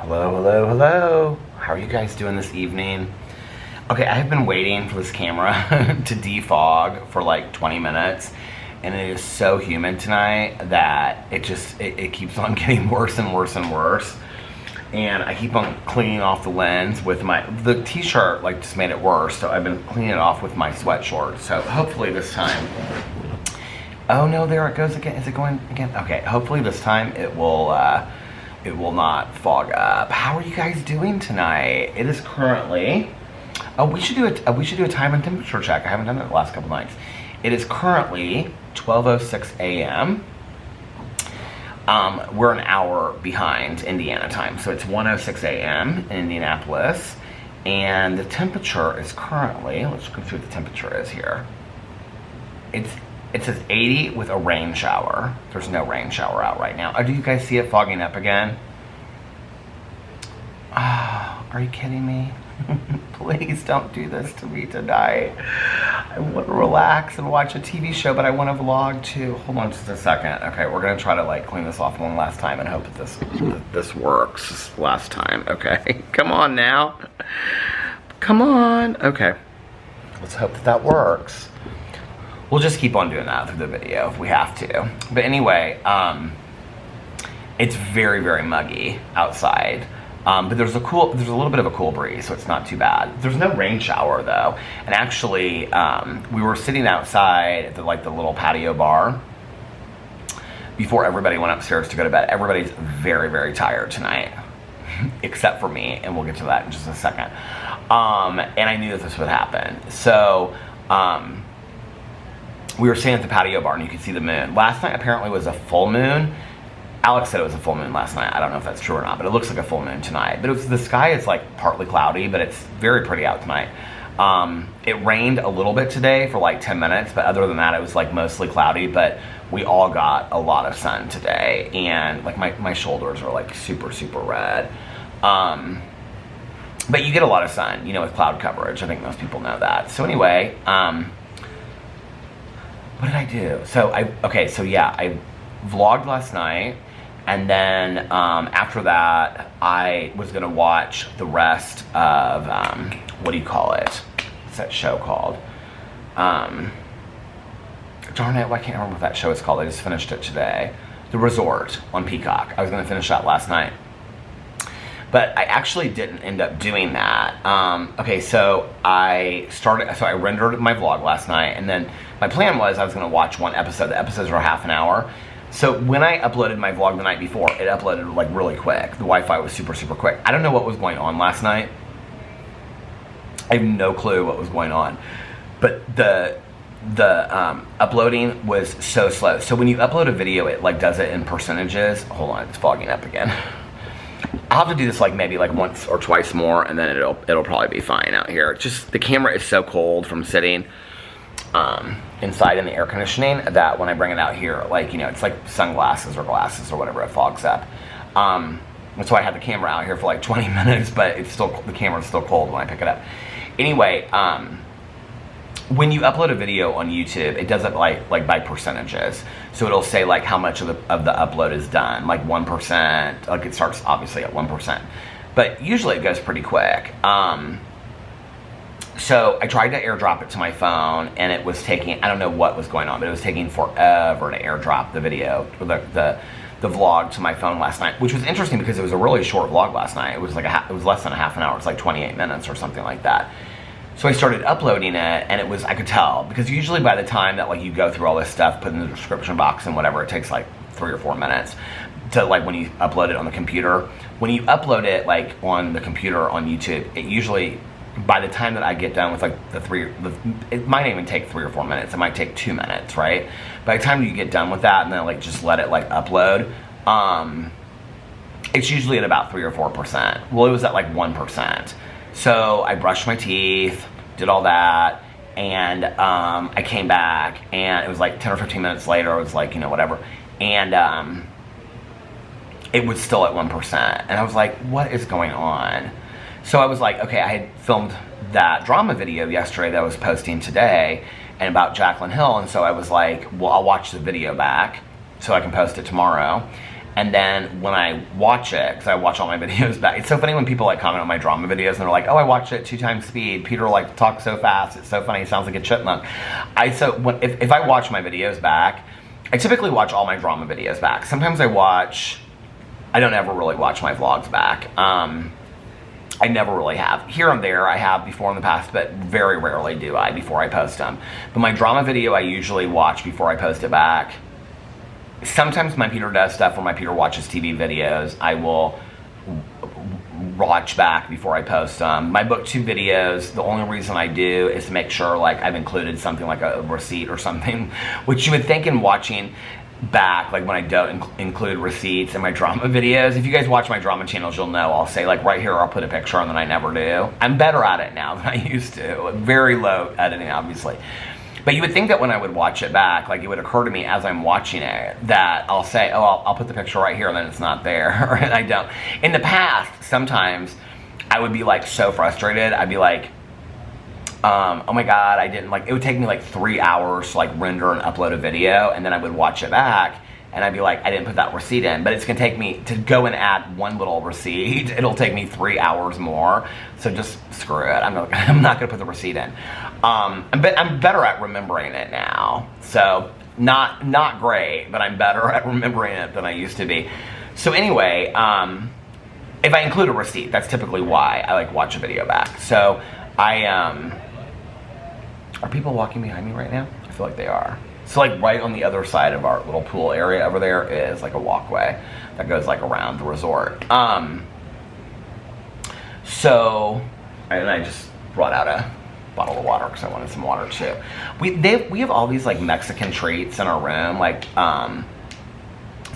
Hello, hello, hello. How are you guys doing this evening? Okay, I have been waiting for this camera to defog for like 20 minutes, and it is so humid tonight that it keeps on getting worse and worse and worse. And I keep on cleaning off the lens with the t-shirt like just made it worse, so I've been cleaning it off with my sweat shorts. So hopefully this time, oh no, there it goes again. Is it going again? Okay, hopefully this time it will not fog up. How are you guys doing tonight? It is currently, oh, we should do a time and temperature check. I haven't done it the last couple nights. It is currently 12:06 a.m. We're an hour behind Indiana time, so it's 1:06 a.m. in Indianapolis, and the temperature is currently, let's go see what the temperature is here. It says 80 with a rain shower. There's no rain shower out right now. Oh, do you guys see it fogging up again? Oh, are you kidding me? Please don't do this to me tonight. I want to relax and watch a TV show, but I want to vlog too. Hold on just a second. Okay, we're gonna try to like clean this off one last time and hope that this works this last time. Okay, come on now. Come on. Okay, let's hope that works. We'll just keep on doing that through the video if we have to. But anyway, it's very, very muggy outside. But there's a little bit of a cool breeze, so it's not too bad. There's no rain shower though. And actually, we were sitting outside at the little patio bar before everybody went upstairs to go to bed. Everybody's very, very tired tonight, except for me, and we'll get to that in just a second. And I knew that this would happen. So, we were sitting at the patio bar and you could see the moon. Last night apparently was a full moon. Alex said it was a full moon last night. I don't know if that's true or not, but it looks like a full moon tonight. But the sky is like partly cloudy, but it's very pretty out tonight. It rained a little bit today for like 10 minutes, but other than that, it was like mostly cloudy, but we all got a lot of sun today. And like my shoulders are like super, super red. But you get a lot of sun, you know, with cloud coverage. I think most people know that. So anyway, what did I do? I vlogged last night, and then after that, I was gonna watch the rest of, what do you call it? What's that show called? Darn it, why can't I remember what that show is called? I just finished it today. The Resort on Peacock. I was gonna finish that last night. But I actually didn't end up doing that. So I rendered my vlog last night, and then my plan was I was gonna watch one episode. The episodes are half an hour. So when I uploaded my vlog the night before, it uploaded like really quick. The Wi-Fi was super, super quick. I don't know what was going on last night. I have no clue what was going on. But the uploading was so slow. So when you upload a video, it like does it in percentages. Hold on, it's fogging up again. I'll have to do this like maybe like once or twice more, and then it'll probably be fine out here. Just the camera is so cold from sitting inside in the air conditioning that when I bring it out here, like, you know, it's like sunglasses or glasses or whatever, it fogs up. That's why I had the camera out here for like 20 minutes, but the camera's still cold when I pick it up. Anyway, when you upload a video on YouTube, it does it like by percentages. So it'll say like how much of the upload is done, like 1%. Like it starts obviously at 1%, but usually it goes pretty quick. So I tried to airdrop it to my phone, and it was taking, I don't know what was going on, but it was taking forever to airdrop the video, or the vlog to my phone last night, which was interesting because it was a really short vlog last night. It was like it was less than a half an hour. It's like 28 minutes or something like that. So I started uploading it, and I could tell, because usually by the time that like you go through all this stuff, put in the description box and whatever, it takes like 3 or 4 minutes to like when you upload it on the computer. When you upload it like on the computer on YouTube, it usually, by the time that I get done with like it might even take 3 or 4 minutes. It might take 2 minutes, right? By the time you get done with that and then like just let it like upload, it's usually at about 3 or 4%. Well, it was at like 1%. So I brushed my teeth, did all that, and I came back, and it was like 10 or 15 minutes later. I was like, you know, whatever, and it was still at 1%, and I was like, what is going on? So I was like, okay, I had filmed that drama video yesterday that I was posting today, and about Jaclyn Hill, and so I was like, well, I'll watch the video back so I can post it tomorrow. And then when I watch it, because I watch all my videos back, it's so funny when people like comment on my drama videos and they're like, oh, I watched it 2 times speed. Peter like talks so fast. It's so funny. He sounds like a chipmunk. If I watch my videos back, I typically watch all my drama videos back. Sometimes I don't ever really watch my vlogs back. I never really have. Here and there I have before in the past, but very rarely do I before I post them. But my drama video I usually watch before I post it back. Sometimes my Peter does stuff where my Peter watches TV videos. I will watch back before I post them. My booktube videos, the only reason I do is to make sure like I've included something like a receipt or something, which you would think in watching back, like when I don't include receipts in my drama videos. If you guys watch my drama channels, you'll know I'll say like right here I'll put a picture and then I never do. I'm better at it now than I used to. Very low editing, obviously. But you would think that when I would watch it back, like it would occur to me as I'm watching it that I'll say, oh, I'll put the picture right here and then it's not there, and I don't. In the past, sometimes I would be like so frustrated. I'd be like, oh my God, I didn't, like, it would take me like 3 hours to like render and upload a video, and then I would watch it back and I'd be like, I didn't put that receipt in, but it's gonna take me, to go and add one little receipt, it'll take me 3 hours more, so just screw it, I'm not gonna put the receipt in. I'm better at remembering it now, so not great, but I'm better at remembering it than I used to be. So anyway, if I include a receipt, that's typically why I like watch a video back. So are people walking behind me right now? I feel like they are. So like right on the other side of our little pool area over there is like a walkway that goes like around the resort. So, and I just brought out a bottle of water because I wanted some water too. We have all these like Mexican treats in our room, like so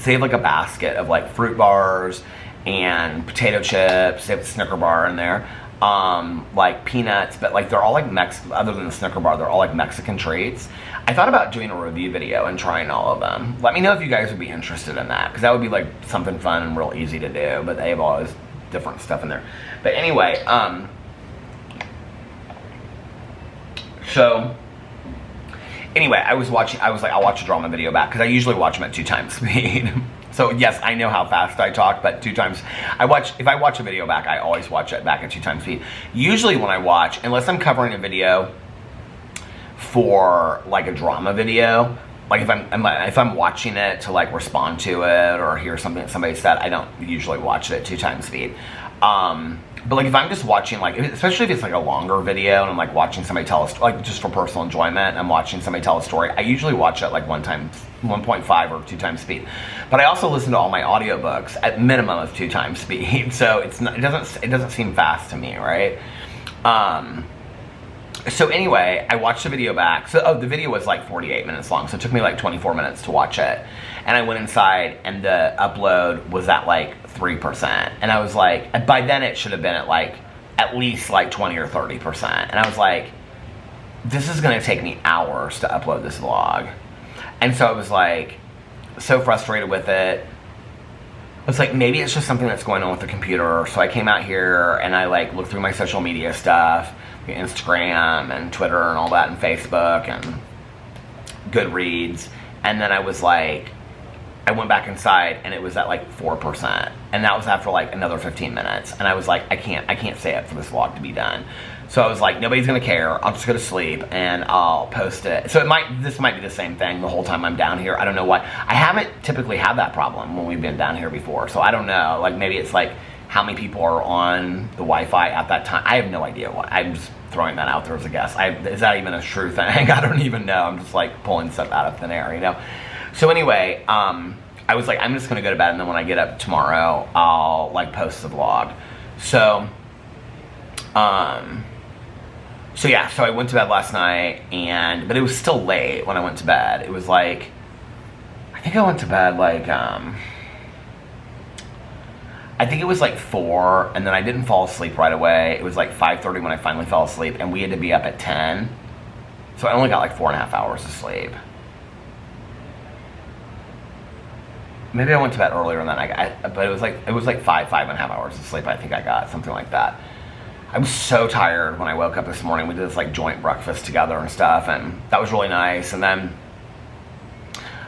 they have like a basket of like fruit bars and potato chips. They have a Snicker bar in there. Like peanuts, but like they're all like other than the Snicker bar, they're all like Mexican treats. I thought about doing a review video and trying all of them. Let me know if you guys would be interested in that, because that would be like something fun and real easy to do, but they have all this different stuff in there. But anyway, so anyway, I was like, I'll watch a drama video back, because I usually watch them at 2 times speed. So yes, I know how fast I talk, but 2 times, if I watch a video back, I always watch it back at 2 times speed. Usually when I watch, unless I'm covering a video for like a drama video, like if I'm watching it to like respond to it or hear something that somebody said, I don't usually watch it at 2 times speed. But like if I'm just watching, like, especially if it's like a longer video and I'm like watching somebody tell a story, like just for personal enjoyment, I'm watching somebody tell a story, I usually watch it like 1.5 or 2 times speed. But I also listen to all my audiobooks at minimum of 2 times speed, so it doesn't seem fast to me, right? So anyway, I watched the video back. So the video was like 48 minutes long, so it took me like 24 minutes to watch it. And I went inside and the upload was at like 3%. And I was like, by then it should have been at like at least like 20 or 30%. And I was like, this is gonna take me hours to upload this vlog. And so I was like, so frustrated with it. I was like, maybe it's just something that's going on with the computer. So I came out here and I like looked through my social media stuff, Instagram and Twitter and all that, and Facebook and Goodreads. And then I was like, I went back inside and it was at like 4. And that was after like another 15 minutes. And I was like, I can't stay up for this vlog to be done. So I was like, nobody's gonna care. I'll just go to sleep and I'll post it. So this might be the same thing the whole time I'm down here. I don't know why. I haven't typically had that problem when we've been down here before. So I don't know, like maybe it's like how many people are on the Wi-Fi at that time. I have no idea why. I'm just throwing that out there as a guess. Is that even a true thing? I don't even know. I'm just like pulling stuff out of thin air, you know? So anyway, I was like, I'm just gonna go to bed, and then when I get up tomorrow, I'll like post the vlog. So yeah, so I went to bed last night, but it was still late when I went to bed. It was like, I think I went to bed like, I think it was like 4, and then I didn't fall asleep right away. It was like 5:30 when I finally fell asleep, and we had to be up at 10. So I only got like 4.5 hours of sleep. Maybe I went to bed earlier than but it was like 5.5 hours of sleep. I think I got something like that. I was so tired when I woke up this morning. We did this like joint breakfast together and stuff, and that was really nice. And then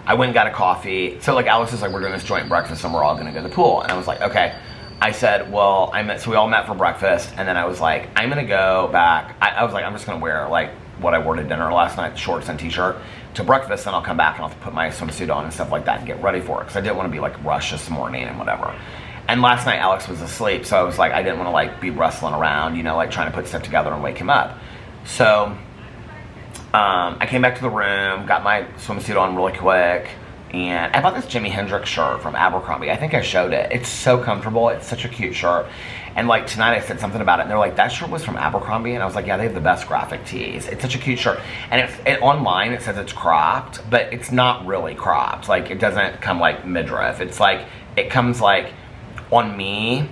I went and got a coffee. So like Alex is like, we're doing this joint breakfast and we're all gonna go to the pool. And I was like, okay. I said, well, so we all met for breakfast, and then I was like, I'm gonna go back. I was like, I'm just gonna wear like what I wore to dinner last night, shorts and t-shirt, to breakfast, and I'll come back and I'll put my swimsuit on and stuff like that and get ready for it, because I didn't want to be like rushed this morning and whatever. And last night Alex was asleep, so I was like, I didn't want to like be rustling around, you know, like trying to put stuff together and wake him up. So I came back to the room, got my swimsuit on really quick, and I bought this Jimi Hendrix shirt from Abercrombie. I think I showed it. It's so comfortable. It's such a cute shirt. And like tonight I said something about it, and they're like, that shirt was from Abercrombie? And I was like, yeah, they have the best graphic tees. It's such a cute shirt. And online it says it's cropped, but it's not really cropped. Like, it doesn't come like midriff. It's like, it comes like on me,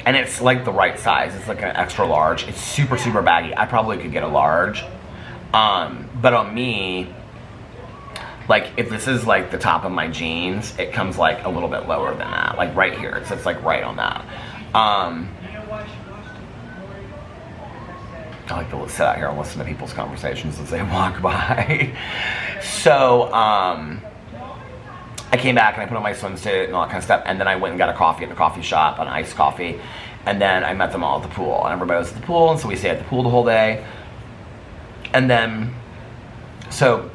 and it's like the right size. It's like an extra large. It's super, super baggy. I probably could get a large. But on me, like, if this is like the top of my jeans, it comes like a little bit lower than that, like right here. It sits like right on that. I like to sit out here and listen to people's conversations as they walk by. So I came back and I put on my swimsuit and all that kind of stuff, and then I went and got a coffee at the coffee shop, an iced coffee, and then I met them all at the pool, and everybody was at the pool, and so we stayed at the pool the whole day. And then, so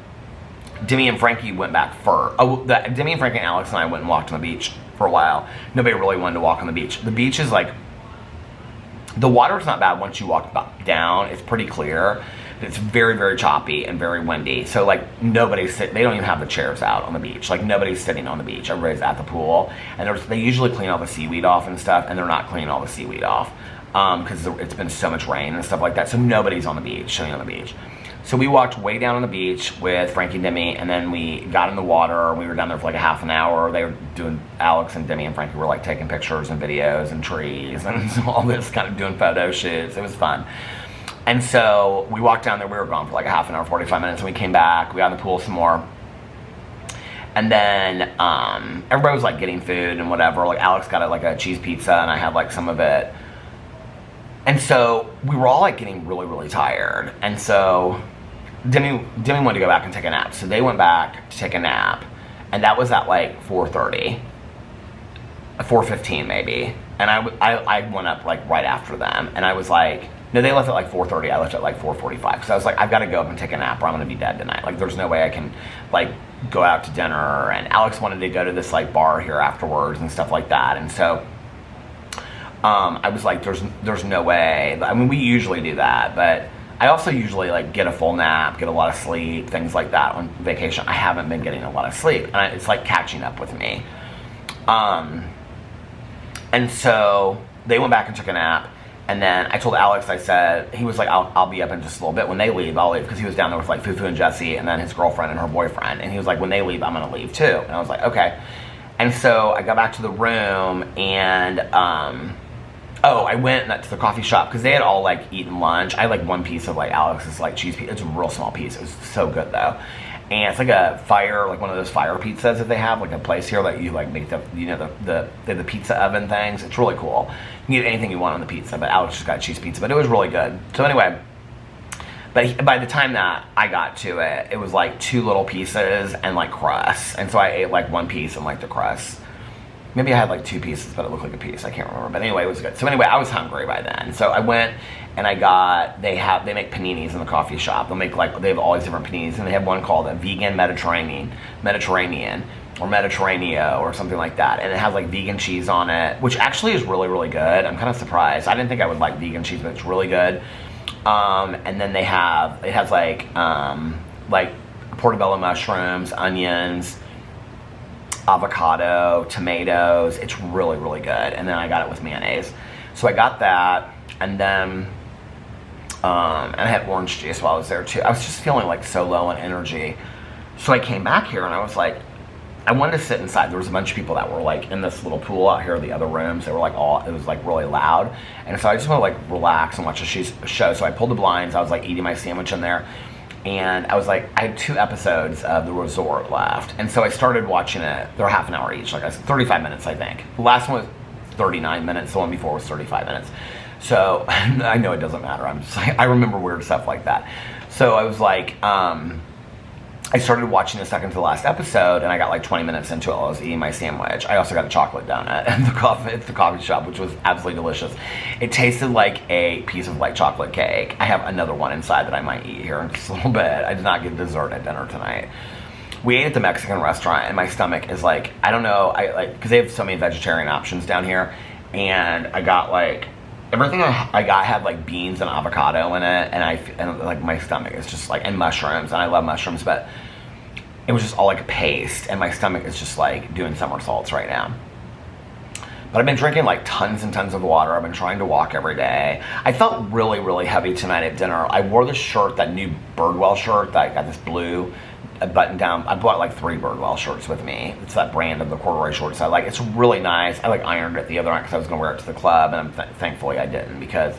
Demi and Frankie went back Demi and Frankie and Alex and I went and walked on the beach for a while. Nobody really wanted to walk on the beach. The beach is like, the water's not bad once you walk down. It's pretty clear. It's very, very choppy and very windy. So like they don't even have the chairs out on the beach. Like nobody's sitting on the beach. Everybody's at the pool. And they usually clean all the seaweed off and stuff, and they're not cleaning all the seaweed off because it's been so much rain and stuff like that. So nobody's on the beach, sitting on the beach. So we walked way down on the beach with Frankie and Demi, and then we got in the water. We were down there for like a half an hour. They were doing, Alex and Demi and Frankie were like taking pictures and videos and trees and all this, kind of doing photo shoots. It was fun. And so we walked down there. We were gone for like a half an hour, 45 minutes, and we came back. We got in the pool some more. And then everybody was like getting food and whatever. Like Alex got like a cheese pizza, and I had like some of it. And so we were all like getting really, really tired. And so Demi wanted to go back and take a nap. So they went back to take a nap. And that was at like 4:30, 4:15 maybe. And I went up like right after them. And I was like, no, they left at like 4:30. I left at like 4:45. Because I was like, I've got to go up and take a nap or I'm going to be dead tonight. Like there's no way I can like go out to dinner. And Alex wanted to go to this like bar here afterwards and stuff like that. And so I was like, there's no way. I mean, we usually do that, but I also usually like get a full nap, get a lot of sleep, things like that on vacation. I haven't been getting a lot of sleep, and it's like catching up with me. And so they went back and took a nap, and then I told Alex, I said, he was like, I'll be up in just a little bit. When they leave, I'll leave, because he was down there with like Fufu and Jesse, and then his girlfriend and her boyfriend, and he was like, when they leave, I'm gonna leave too. And I was like, okay. And so I got back to the room, and I went to the coffee shop because they had all like eaten lunch. I had like one piece of like Alex's like cheese pizza. It's a real small piece. It was so good though. And it's like a fire, like one of those fire pizzas that they have, like a place here that you like make the, you know, the pizza oven things. It's really cool. You can get anything you want on the pizza, but Alex just got cheese pizza, but it was really good. So anyway, but by the time that I got to it, it was like 2 little pieces and like crust. And so I ate like 1 piece and like the crust. Maybe I had like 2 pieces, but it looked like a piece. I can't remember. But anyway, it was good. So anyway, I was hungry by then. So I went and I got, they make paninis in the coffee shop. They have all these different paninis, and they have one called a vegan Mediterranean, or Mediterraneo, or something like that. And it has like vegan cheese on it, which actually is really, really good. I'm kind of surprised. I didn't think I would like vegan cheese, but it's really good. And then it has like portobello mushrooms, onions, avocado, tomatoes. It's really, really good. And then I got it with mayonnaise. So I got that, and then and I had orange juice while I was there too. I was just feeling like so low on energy. So I came back here and I was like, I wanted to sit inside. There was a bunch of people that were like in this little pool out here, the other rooms. They were like it was like really loud. And so I just want to like relax and watch a show. So I pulled the blinds. I was like eating my sandwich in there. And I was like, I had 2 episodes of The Resort left. And so I started watching it. They're half an hour each, like I said, 35 minutes, I think. The last one was 39 minutes. The one before was 35 minutes. So I know it doesn't matter. I'm just like, I remember weird stuff like that. So I was like, I I started watching the second to the last episode, and I got like 20 minutes into it while I was eating my sandwich. I also got a chocolate donut at the coffee shop, which was absolutely delicious. It tasted like a piece of like chocolate cake. I have another one inside that I might eat here in just a little bit. I did not get dessert at dinner tonight. We ate at the Mexican restaurant, and my stomach is like, I don't know, because they have so many vegetarian options down here, and I got like, everything I got had like beans and avocado in it, and like my stomach is just like, and mushrooms, and I love mushrooms, but it was just all like a paste, and my stomach is just like doing somersaults right now. But I've been drinking like tons and tons of water. I've been trying to walk every day. I felt really, really heavy tonight at dinner. I wore this shirt, that new Birdwell shirt that I got, this blue button down. I bought like 3 Birdwell shirts with me. It's that brand of the corduroy shorts I like. It's really nice. I like ironed it the other night because I was going to wear it to the club, and thankfully I didn't, because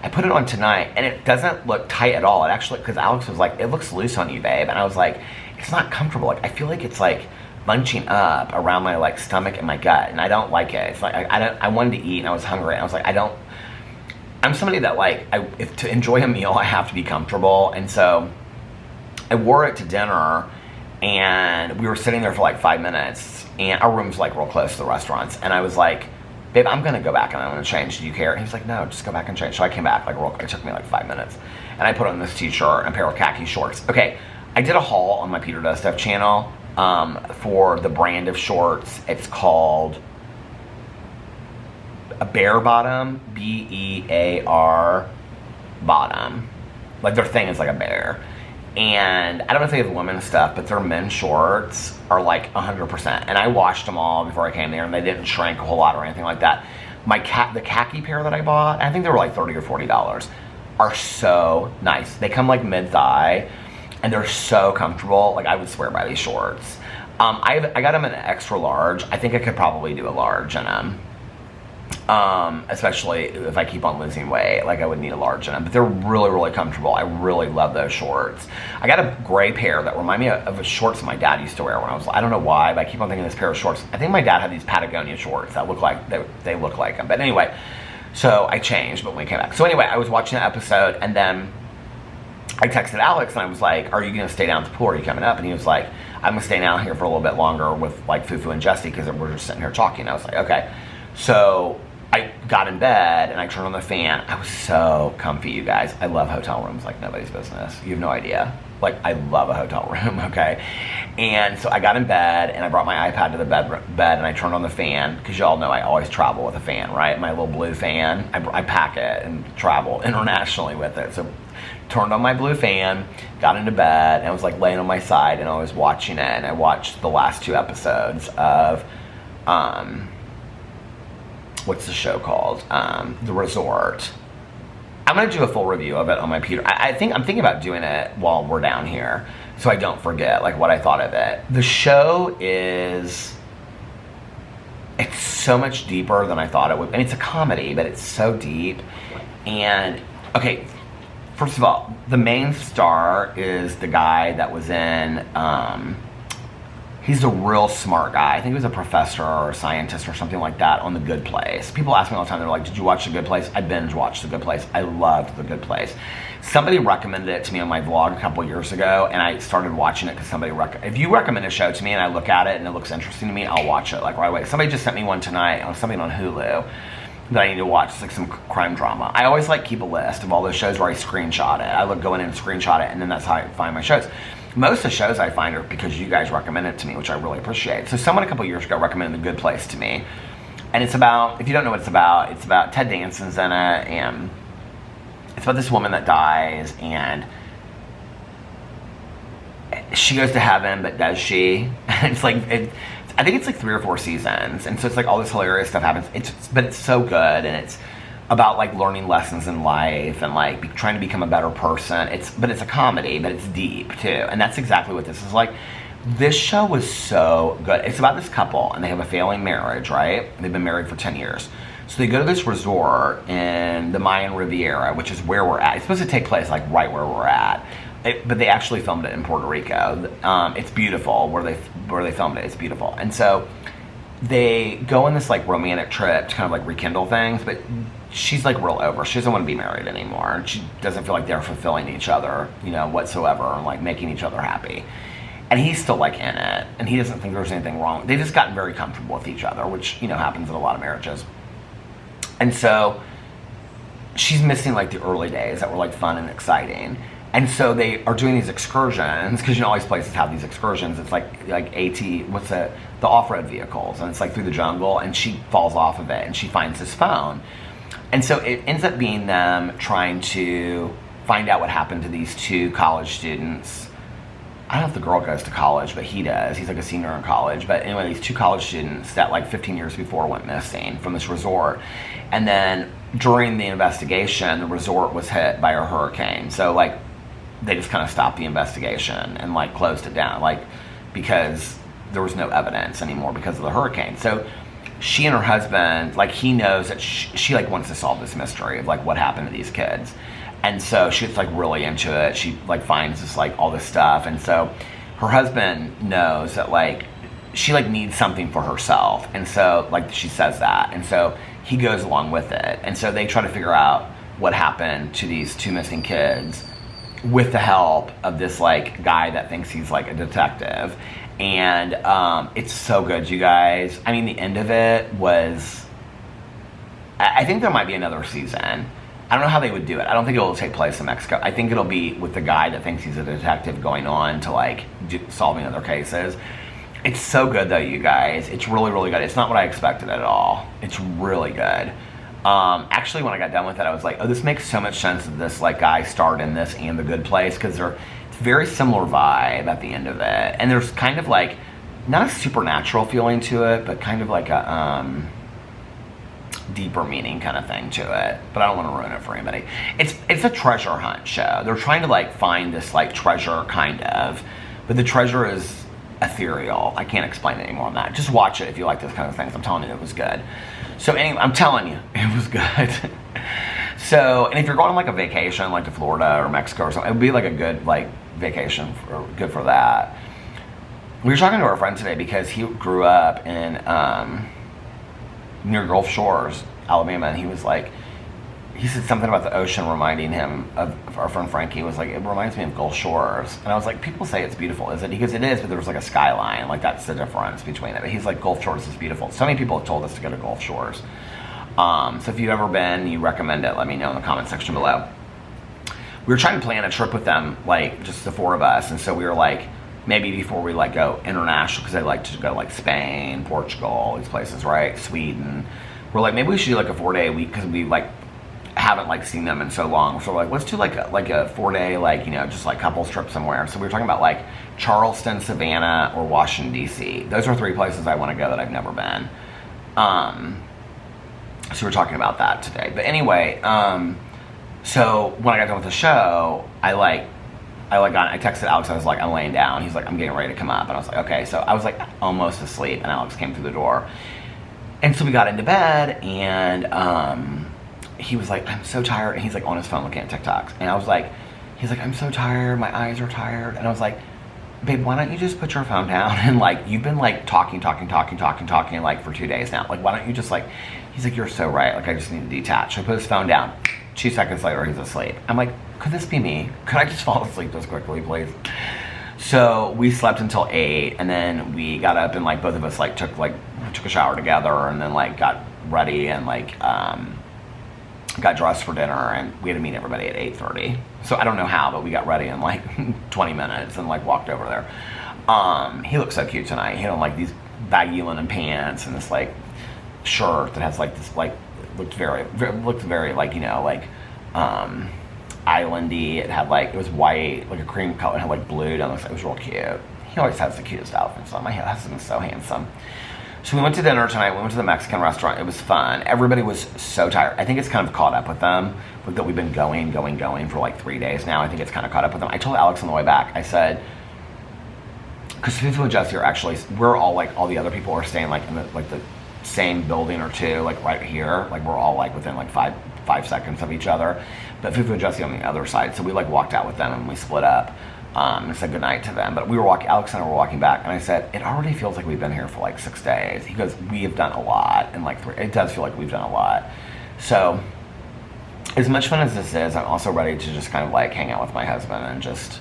I put it on tonight and it doesn't look tight at all. It actually, because Alex was like, it looks loose on you, babe, and I was like, it's not comfortable. Like, I feel like it's like bunching up around my like stomach and my gut, and I don't like it. It's like I wanted to eat, and I was hungry, and I was like, I'm somebody that like, if to enjoy a meal I have to be comfortable, and so I wore it to dinner, and we were sitting there for like 5 minutes, and our room's like real close to the restaurants, and I was like, babe, I'm gonna go back and I'm gonna change, do you care? And he was like, no, just go back and change. So I came back, like it took me like 5 minutes, and I put on this t-shirt and a pair of khaki shorts. Okay, I did a haul on my Peter Does Stuff channel for the brand of shorts. It's called a Bear Bottom, B-E-A-R bottom. Like, their thing is like a bear. And I don't know if they have women's stuff, but their men's shorts are like 100%. And I washed them all before I came there, and they didn't shrink a whole lot or anything like that. The khaki pair that I bought, I think they were like $30 or $40, are so nice. They come like mid-thigh, and they're so comfortable. Like, I would swear by these shorts. I got them in an extra large. I think I could probably do a large in them. Especially if I keep on losing weight, like I would need a large in them, but they're really, really comfortable. I really love those shorts. I got a gray pair that remind me of the shorts my dad used to wear when I was, I don't know why, but I keep on thinking this pair of shorts. I think my dad had these Patagonia shorts that look like, they look like them. But anyway, so I changed, but when we came back. So anyway, I was watching the episode, and then I texted Alex, and I was like, are you going to stay down at the pool, or are you coming up? And he was like, I'm going to stay down here for a little bit longer with like Fufu and Jesse, because we're just sitting here talking. I was like, okay. So I got in bed, and I turned on the fan. I was so comfy, you guys. I love hotel rooms like nobody's business. You have no idea. Like, I love a hotel room, okay? And so I got in bed, and I brought my iPad to the bed, and I turned on the fan, because y'all know I always travel with a fan, right? My little blue fan. I pack it and travel internationally with it. So turned on my blue fan, got into bed, and I was like laying on my side, and I was watching it, and I watched the last 2 episodes of what's the show called? The Resort. I'm gonna do a full review of it on my Peter. I'm thinking about doing it while we're down here, so I don't forget like what I thought of it. The show it's so much deeper than I thought it would. And it's a comedy, but it's so deep. And okay, first of all, the main star is the guy that was in. He's a real smart guy. I think he was a professor or a scientist or something like that on The Good Place. People ask me all the time, they're like, did you watch The Good Place? I binge watched The Good Place. I loved The Good Place. Somebody recommended it to me on my vlog a couple years ago, and I started watching it because somebody if you recommend a show to me and I look at it and it looks interesting to me, I'll watch it like right away. Somebody just sent me one tonight on something on Hulu that I need to watch. It's like some crime drama. I always like keep a list of all those shows where I screenshot it. I go in and screenshot it, and then that's how I find my shows. Most of the shows I find are because you guys recommend it to me, which I really appreciate. So someone a couple years ago recommended The Good Place to me. And it's about, if you don't know what it's about Ted Danson's in it, and it's about this woman that dies, and she goes to heaven, but does she? It's like, I think it's like 3 or 4 seasons, and so it's like all this hilarious stuff happens. But it's so good, and it's about like learning lessons in life and like trying to become a better person. But it's a comedy, but it's deep too, and that's exactly what this is like. This show was so good. It's about this couple, and they have a failing marriage, right? They've been married for 10 years. So they go to this resort in the Mayan Riviera, which is where we're at. It's supposed to take place like right where we're at. But they actually filmed it in Puerto Rico. It's beautiful where they filmed it. It's beautiful. And so they go on this like romantic trip to kind of like rekindle things, but she's like real over. She doesn't want to be married anymore. She doesn't feel like they're fulfilling each other, whatsoever, and like making each other happy. And he's still like in it, and he doesn't think there's anything wrong. They've just gotten very comfortable with each other, which, you know, happens in a lot of marriages. And so she's missing like the early days that were like fun and exciting. And so they are doing these excursions, because, you know, all these places have these excursions. It's like what's it, the off-road vehicles, and it's like through the jungle, and she falls off of it and she finds his phone. And so it ends up being them trying to find out what happened to these 2 college students. I don't know if the girl goes to college, but he does. He's like a senior in college. But anyway, these 2 college students that like 15 years before went missing from this resort. And then during the investigation, the resort was hit by a hurricane. So like they just kind of stopped the investigation and like closed it down, like because there was no evidence anymore because of the hurricane. So she and her husband, like, he knows that she like wants to solve this mystery of like what happened to these kids. And so she's like really into it. She like finds this like all this stuff. And so her husband knows that like she like needs something for herself. And so like she says that. And so he goes along with it. And so they try to figure out what happened to these 2 missing kids with the help of this like guy that thinks he's like a detective. And it's so good, you guys. I mean, the end of it was, I think there might be another season. I don't know how they would do it. I don't think it will take place in Mexico. I think it'll be with the guy that thinks he's a detective going on to like solving other cases. It's so good though, you guys. It's really, really good. It's not what I expected at all. It's really good. Actually, when I got done with it, I was like, oh, this makes so much sense that this like guy starred in this and The Good Place, because it's very similar vibe at the end of it. And there's kind of like, not a supernatural feeling to it, but kind of like a deeper meaning kind of thing to it. But I don't want to ruin it for anybody. It's a treasure hunt show. They're trying to like find this like treasure kind of, but the treasure is ethereal. I can't explain it anymore than that. Just watch it if you like those kind of things. I'm telling you, it was good. So anyway, I'm telling you, it was good. So, and if you're going on like a vacation, like to Florida or Mexico or something, it would be like a good like vacation, good for that. We were talking to our friend today because he grew up in near Gulf Shores, Alabama, and he was like, he said something about the ocean reminding him of our friend Frankie. He was like, it reminds me of Gulf Shores. And I was like, people say it's beautiful, is it? He goes, it is, but there's like a skyline, like that's the difference between it. But he's like, Gulf Shores is beautiful. So many people have told us to go to Gulf Shores. So if you've ever been, you recommend it, let me know in the comment section below. We were trying to plan a trip with them, like just the 4 of us. And so we were like, maybe before we like go international, because they like to go like Spain, Portugal, these places, right? Sweden. We're like, maybe we should do like a 4-day week, because we like haven't like seen them in so long. So we're like, let's do like a 4-day, like, you know, just like couples trip somewhere. So we were talking about like Charleston, Savannah, or Washington, D.C. Those are 3 places I want to go that I've never been. So we're talking about that today. But anyway, so when I got done with the show, I texted Alex. I was like, I'm laying down. He's like, I'm getting ready to come up. And I was like, okay. So I was like almost asleep, and Alex came through the door. And so we got into bed, and he was like, I'm so tired. And he's like on his phone looking at TikToks. And I was like, he's like, I'm so tired. My eyes are tired. And I was like, babe, why don't you just put your phone down? And like, you've been like talking like for 2 days now. Like, why don't you just like, he's like, you're so right. Like, I just need to detach. So I put his phone down. 2 seconds later, he's asleep. I'm like, could this be me? Could I just fall asleep this quickly, please? So we slept until 8, and then we got up, and like both of us like took a shower together, and then like got ready and like got dressed for dinner, and we had to meet everybody at 8:30. So I don't know how, but we got ready in like 20 minutes and like walked over there. He looked so cute tonight. He had on like these baggy linen pants and this like shirt that has like this like looked very like, you know, like islandy. It had like, it was white, like a cream color, it had like blue down the side. It was real cute. He always has the cutest outfits on. My husband is so handsome. So we went to dinner tonight. We went to the Mexican restaurant. It was fun. Everybody was so tired. I think it's kind of caught up with them, that we've been going for like 3 days now. I think it's kind of caught up with them. I told Alex on the way back, I said, because Fifu and Jesse are actually, we're all like, all the other people are staying like in the same building or two, like right here. Like we're all like within like five seconds of each other. But Fifu and Jesse on the other side. So we like walked out with them and we split up. And said goodnight to them. But we were walking, Alex and I were walking back, and I said, it already feels like we've been here for like 6 days. He goes, we have done a lot in like 3. It does feel like we've done a lot. So as much fun as this is, I'm also ready to just kind of like hang out with my husband and just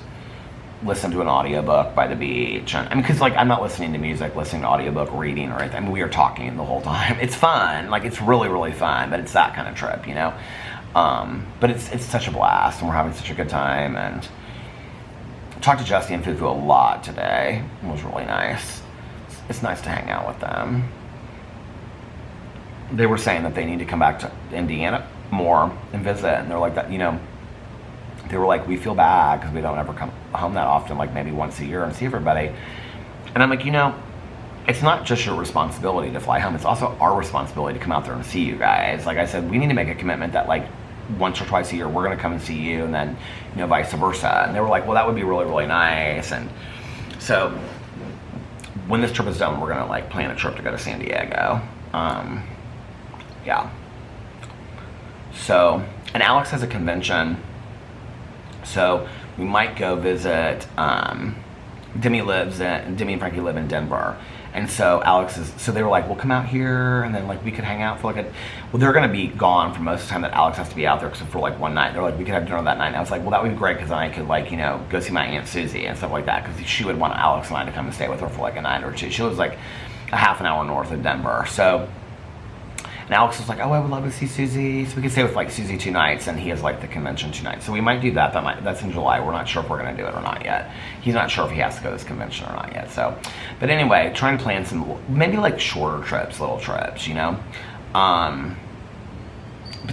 listen to an audiobook by the beach. And I mean, because like I'm not listening to music, listening to audiobook, reading or anything. I mean, we are talking the whole time. It's fun, like it's really, really fun, but it's that kind of trip, you know. But it's such a blast, and we're having such a good time. And I talked to Jesse and Fufu a lot today. It was really nice. It's nice to hang out with them. They were saying that they need to come back to Indiana more and visit, and they're like that, you know. They were like, we feel bad because we don't ever come home that often, like maybe once a year and see everybody. And I'm like, you know, it's not just your responsibility to fly home, it's also our responsibility to come out there and see you guys. Like I said, we need to make a commitment that like once or twice a year we're gonna come and see you, and then, you know, vice versa. And they were like, well, that would be really, really nice. And so when this trip is done, we're gonna like plan a trip to go to San Diego. Yeah. So, and Alex has a convention, so we might go visit. Demi and Frankie live in Denver, and so so they were like, we'll come out here, and then like we could hang out for like well, they're gonna be gone for most of the time that Alex has to be out there, except for like one night. They're like, we could have dinner that night. And I was like, well, that would be great, because then I could like, you know, go see my Aunt Susie and stuff like that, because she would want Alex and I to come and stay with her for like a night or two. She lives like a half an hour north of Denver, so. And Alex was like, oh, I would love to see Susie. So we could stay with like Susie 2 nights, and he has like the convention 2 nights. So we might do that. That's in July. We're not sure if we're gonna do it or not yet. He's not sure if he has to go to this convention or not yet. So, but anyway, trying to plan some, maybe like shorter trips, little trips, you know? But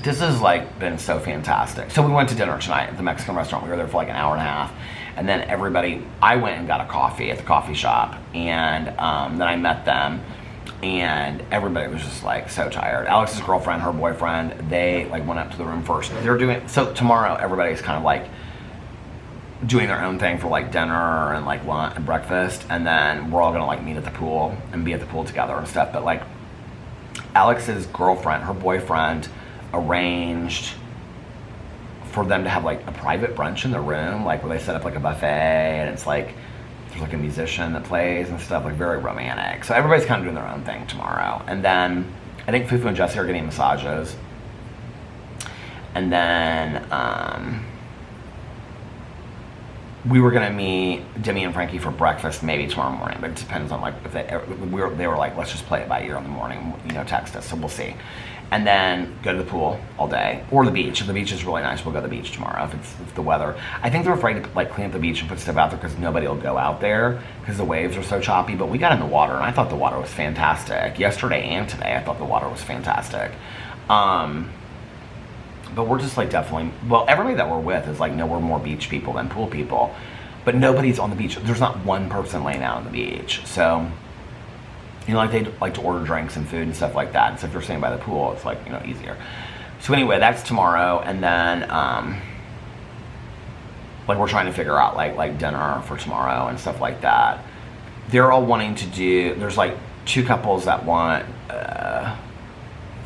this has like been so fantastic. So we went to dinner tonight at the Mexican restaurant. We were there for like an hour and a half. And then I went and got a coffee at the coffee shop. And then I met them. And everybody was just like so tired. Alex's girlfriend, her boyfriend, they like went up to the room first. So tomorrow everybody's kind of like doing their own thing for like dinner and like lunch and breakfast, and then we're all gonna like meet at the pool and be at the pool together and stuff. But like Alex's girlfriend, her boyfriend arranged for them to have like a private brunch in the room, like where they set up like a buffet, and it's like there's like a musician that plays and stuff, like very romantic. So everybody's kind of doing their own thing tomorrow. And then I think Fufu and Jesse are getting massages. And then we were gonna meet Demi and Frankie for breakfast maybe tomorrow morning, but it depends on like if they were like, let's just play it by ear in the morning, you know, text us, so we'll see. And then go to the pool all day, or the beach. If the beach is really nice, we'll go to the beach tomorrow if the weather. I think they're afraid to like clean up the beach and put stuff out there because nobody will go out there because the waves are so choppy. But we got in the water, and I thought the water was fantastic. Yesterday and today, I thought the water was fantastic. But we're just like definitely, well, everybody that we're with is like, no, we're more beach people than pool people. But nobody's on the beach. There's not one person laying out on the beach. So, you know, like they like to order drinks and food and stuff like that. And so if you're staying by the pool, it's like, you know, easier. So anyway, that's tomorrow. And then, like we're trying to figure out like dinner for tomorrow and stuff like that. They're all wanting to do, there's like 2 couples that want,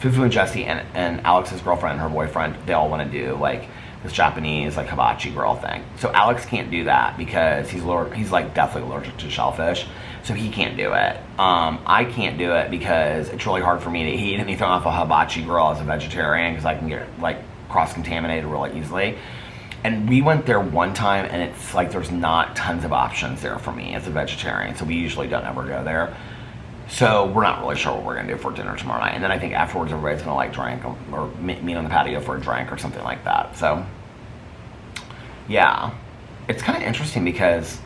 Fufu and Jesse and Alex's girlfriend and her boyfriend, they all want to do like this Japanese like hibachi grill thing. So Alex can't do that because he's like deathly allergic to shellfish, so he can't do it. I can't do it because it's really hard for me to eat anything off a hibachi grill as a vegetarian, because I can get like cross-contaminated really easily. And we went there one time, and it's like there's not tons of options there for me as a vegetarian, so we usually don't ever go there. So we're not really sure what we're gonna do for dinner tomorrow night. And then I think afterwards everybody's gonna like drink or meet on the patio for a drink or something like that. So yeah, it's kind of interesting because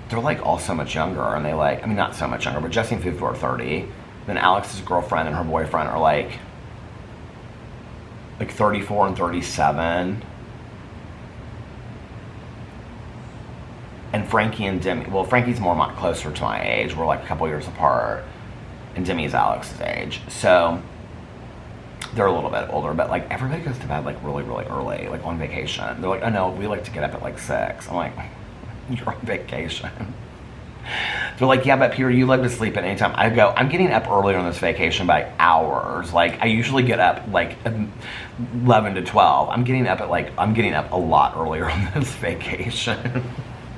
they're like all so much younger, and they like, I mean, not so much younger, but Jesse and Fufu are 30. Then Alex's girlfriend and her boyfriend are like 34 and 37. And Frankie and Demi, well, Frankie's closer to my age. We're like a couple years apart. And Demi's Alex's age. So they're a little bit older, but like everybody goes to bed like really, really early, like on vacation. They're like, oh no, we like to get up at like 6. I'm like, you're on vacation. They're like, yeah, but Peter, you like to sleep at any time. I go, I'm getting up earlier on this vacation by hours. Like I usually get up like 11 to 12. I'm getting up a lot earlier on this vacation.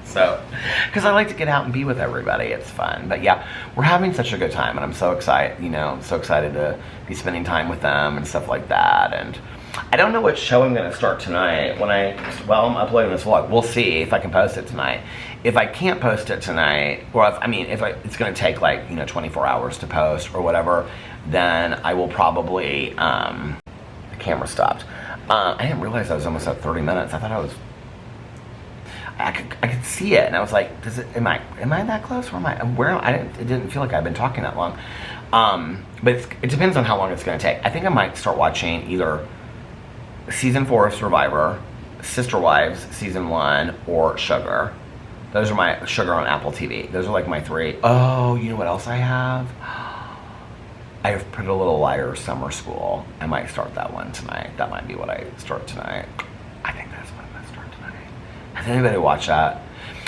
So, because I like to get out and be with everybody, it's fun. But yeah, we're having such a good time, and I'm so excited, you know, so excited to be spending time with them and stuff like that. And I don't know what show I'm going to start tonight well, I'm uploading this vlog. We'll see if I can post it tonight. If I can't post it tonight, or it's going to take like, 24 hours to post or whatever, then I will probably, the camera stopped. I didn't realize I was almost at 30 minutes. I thought I could see it, and I was like, am I that close, or it didn't feel like I've been talking that long. But it depends on how long it's going to take. I think I might start watching either season 4 of Survivor, Sister Wives season 1, or Sugar. Those are my Sugar on Apple TV. Those are like my 3. Oh, you know what else I have? I have Pretty Little Liars Summer School. I might start that one tonight. That might be what I start tonight. I think that's what I'm going to start tonight. Has anybody watched that?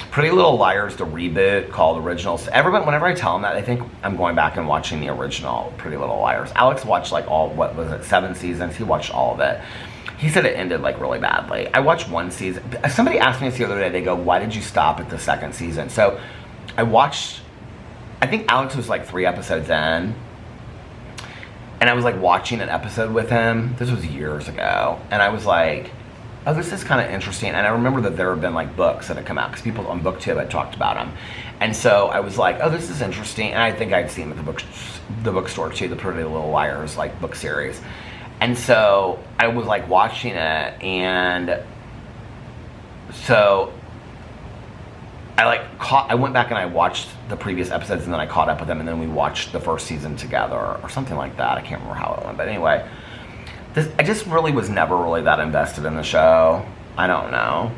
Pretty Little Liars, the reboot called Originals. Everybody, whenever I tell them that, they think I'm going back and watching the original Pretty Little Liars. Alex watched like 7 seasons? He watched all of it. He said it ended like really badly. I watched 1 season. Somebody asked me this the other day, they go, why did you stop at the 2nd season? So I think Alex was like 3 episodes in. And I was like watching an episode with him. This was years ago. And I was like, oh, this is kind of interesting. And I remember that there have been like books that had come out because people on BookTube had talked about them. And so I was like, oh, this is interesting. And I think I'd seen them at the bookstore too, the Pretty Little Liars like book series. And so I was like watching it, and so I went back and I watched the previous episodes, and then I caught up with them, and then we watched the 1st season together or something like that. I can't remember how it went, but anyway, I just really was never really that invested in the show. I don't know.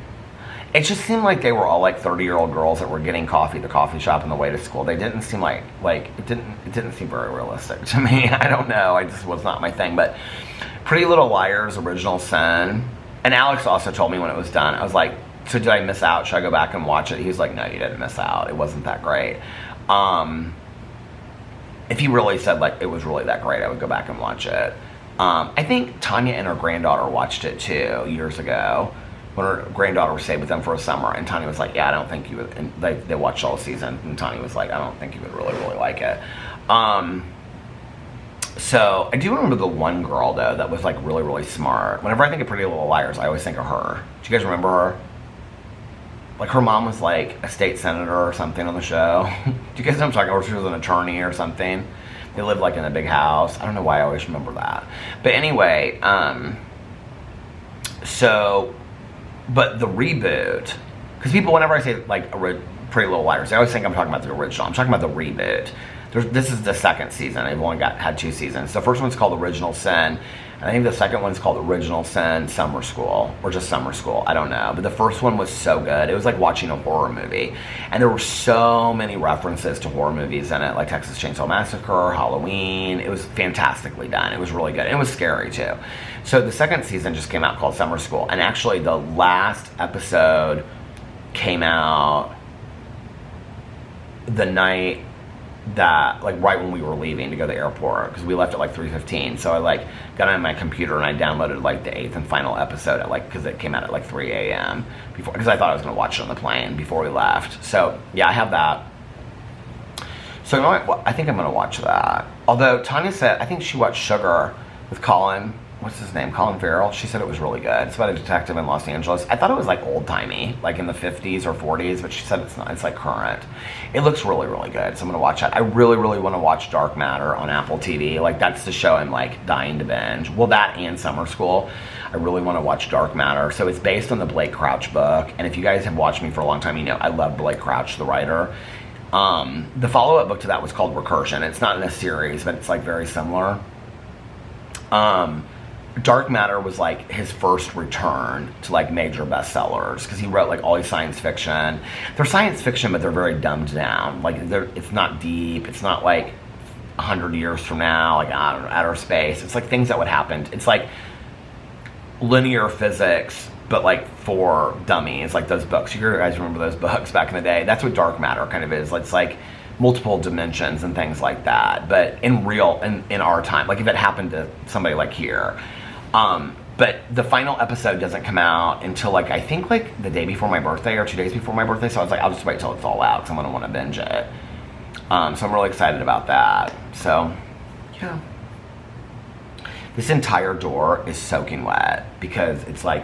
It just seemed like they were all like 30-year-old girls that were getting coffee at the coffee shop on the way to school. They didn't seem like it didn't seem very realistic to me. I don't know. It just was not my thing. But Pretty Little Liars Original Sin, and Alex also told me when it was done. I was like, so did I miss out? Should I go back and watch it? He was like, no, you didn't miss out. It wasn't that great. If he really said like it was really that great, I would go back and watch it. I think Tanya and her granddaughter watched it too years ago when her granddaughter stayed with them for a summer, and Tanya was like, yeah, I don't think you would, and they watched all season, and Tanya was like, I don't think you would really, really like it. So I do remember the one girl though that was like really, really smart. Whenever I think of Pretty Little Liars, I always think of her. Do you guys remember her? Like her mom was like a state senator or something on the show. Do you guys know what I'm talking about? Or she was an attorney or something. They lived like in a big house. I don't know why I always remember that. But anyway, but the reboot, because people, whenever I say like Pretty Little Liars, they always think I'm talking about the original. I'm talking about the reboot. This is the 2nd season. They've only had 2 seasons. The first one's called Original Sin, and I think the second one's called Original Sin Summer School, or just Summer School. I don't know. But the first one was so good. It was like watching a horror movie. And there were so many references to horror movies in it, like Texas Chainsaw Massacre, Halloween. It was fantastically done. It was really good. And it was scary too. So the 2nd season just came out called Summer School. And actually the last episode came out the night that, like right when we were leaving to go to the airport, because we left at like 3:15. So I like got on my computer and I downloaded like the 8th and final episode at because it came out at like 3 a.m. because I thought I was going to watch it on the plane before we left. So yeah, I have that. So you know what? I think I'm going to watch that. Although Tanya said, I think she watched Sugar with Colin. What's his name? Colin Farrell. She said it was really good. It's about a detective in Los Angeles. I thought it was like old-timey, like in the 50s or 40s, but she said it's not. It's like current. It looks really, really good, so I'm going to watch that. I really, really want to watch Dark Matter on Apple TV. Like, that's the show I'm like dying to binge. Well, that and Summer School. I really want to watch Dark Matter. So it's based on the Blake Crouch book, and if you guys have watched me for a long time, you know I love Blake Crouch, the writer. The follow-up book to that was called Recursion. It's not in a series, but it's like very similar. Dark Matter was like his first return to like major bestsellers, because he wrote like all these science fiction. They're science fiction, but they're very dumbed down. Like it's not deep. It's not like 100 years from now, like I don't know, outer space. It's like things that would happen. It's like linear physics, but like for dummies, like those books. You guys remember those books back in the day? That's what Dark Matter kind of is. It's like multiple dimensions and things like that, but in our time, like if it happened to somebody like here. But the final episode doesn't come out until like, I think like the day before my birthday or 2 days before my birthday. So I was like, I'll just wait till it's all out because I'm going to want to binge it. So I'm really excited about that. So yeah, This entire door is soaking wet because it's like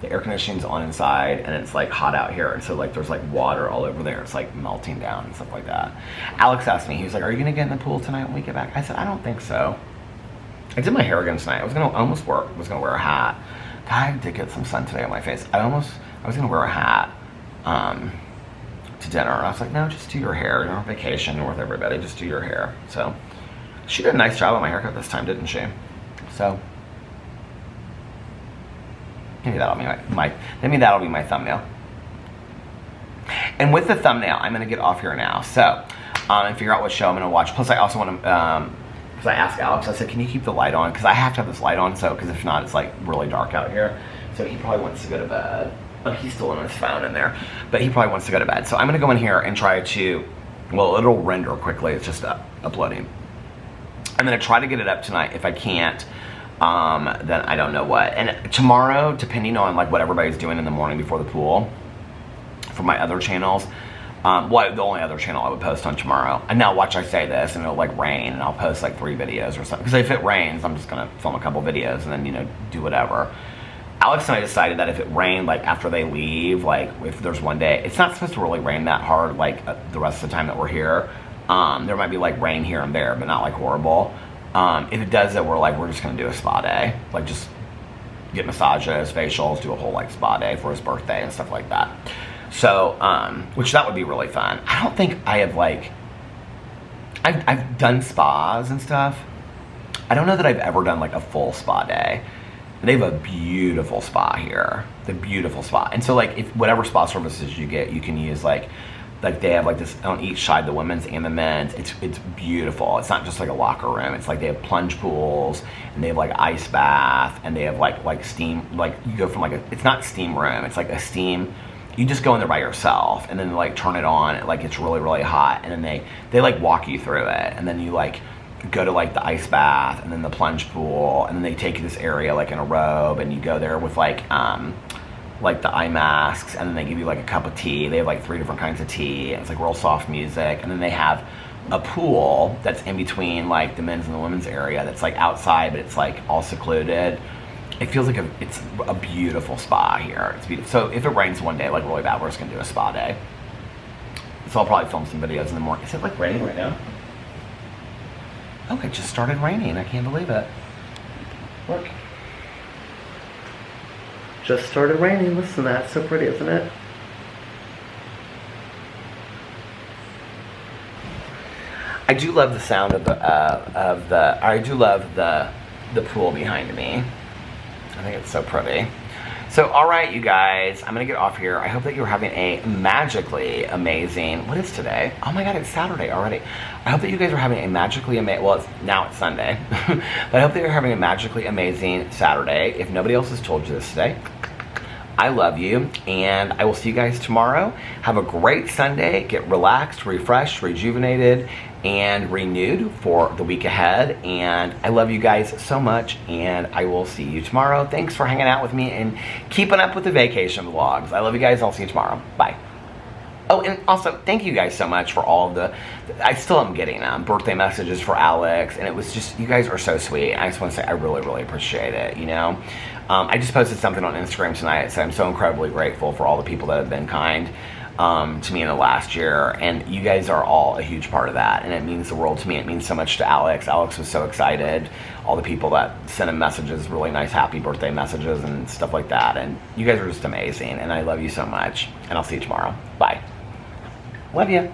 the air conditioning's on inside and it's like hot out here. And so like there's like water all over there. It's like melting down and stuff like that. Alex asked me, he was like, are you gonna get in the pool tonight when we get back? I said, I don't think so. I did my hair again tonight. I was gonna wear a hat. God, I did get some sun today on my face. I was gonna wear a hat to dinner. And I was like, no, just do your hair. You're on vacation, you're with everybody, just do your hair. So she did a nice job on my haircut this time, didn't she? So maybe that'll be my thumbnail. And with the thumbnail, I'm gonna get off here now. So and figure out what show I'm gonna watch. Plus I also want to because I asked Alex, I said, can you keep the light on? Because I have to have this light on, so because if not, it's like really dark out here. So he probably wants to go to bed. Oh, he's still on his phone in there, but he probably wants to go to bed. So I'm gonna go in here and try to, well, it'll render quickly. It's just uploading. I'm gonna try to get it up tonight. If I can't, then I don't know what. And tomorrow, depending on like what everybody's doing in the morning before the pool, for my other channels, well, the only other channel I would post on tomorrow. And now watch I say this, and it'll like rain, and I'll post like 3 videos or something. Because if it rains, I'm just gonna film a couple videos and then, you know, do whatever. Alex and I decided that if it rained, like after they leave, like if there's one day, it's not supposed to really rain that hard, like the rest of the time that we're here. There might be like rain here and there, but not like horrible. If it does it, we're just gonna do a spa day. Like just get massages, facials, do a whole like spa day for his birthday and stuff like that. So, which that would be really fun. I don't think I have like, I've done spas and stuff. I don't know that I've ever done like a full spa day. They have a beautiful spa here, the beautiful spa. And so like if whatever spa services you get, you can use like they have like this on each side, the women's and the men's. It's beautiful. It's not just like a locker room. It's like they have plunge pools and they have like ice bath and they have like steam, like you go from like it's not steam room. It's like a steam, you just go in there by yourself and then like turn it on. Like it's really, really hot. And then they like walk you through it. And then you like go to like the ice bath and then the plunge pool. And then they take you this area like in a robe and you go there with like the eye masks, and then they give you like a cup of tea. They have like 3 different kinds of tea. It's like real soft music. And then they have a pool that's in between like the men's and the women's area that's like outside, but it's like all secluded. It feels like it's a beautiful spa here. It's beautiful. So if it rains one day, like really bad, we're just gonna do a spa day. So I'll probably film some videos in the morning. Is it like raining right now? Oh, it just started raining. I can't believe it. Look. Just started raining. Listen to that. So pretty, isn't it? I do love the sound of I do love the pool behind me. I think it's so pretty. So, all right, you guys, I'm gonna get off here. I hope that you're having a magically amazing, what is today? Oh my God, it's Saturday already. I hope that you guys are having a magically amazing, well, now it's Sunday. But I hope that you're having a magically amazing Saturday. If nobody else has told you this today, I love you, and I will see you guys tomorrow. Have a great Sunday. Get relaxed, refreshed, rejuvenated, and renewed for the week ahead. And I love you guys so much, and I will see you tomorrow. Thanks for hanging out with me and keeping up with the vacation vlogs. I love you guys. I'll see you tomorrow. Bye. Oh, and also, thank you guys so much for all of I still am getting birthday messages for Alex, and it was just, you guys are so sweet. I just want to say I really, really appreciate it, you know? I just posted something on Instagram tonight that said I'm so incredibly grateful for all the people that have been kind to me in the last year, and you guys are all a huge part of that, and it means the world to me. It means so much to Alex. Alex was so excited. All the people that sent him messages, really nice happy birthday messages and stuff like that, and you guys are just amazing, and I love you so much, and I'll see you tomorrow. Bye. Love you.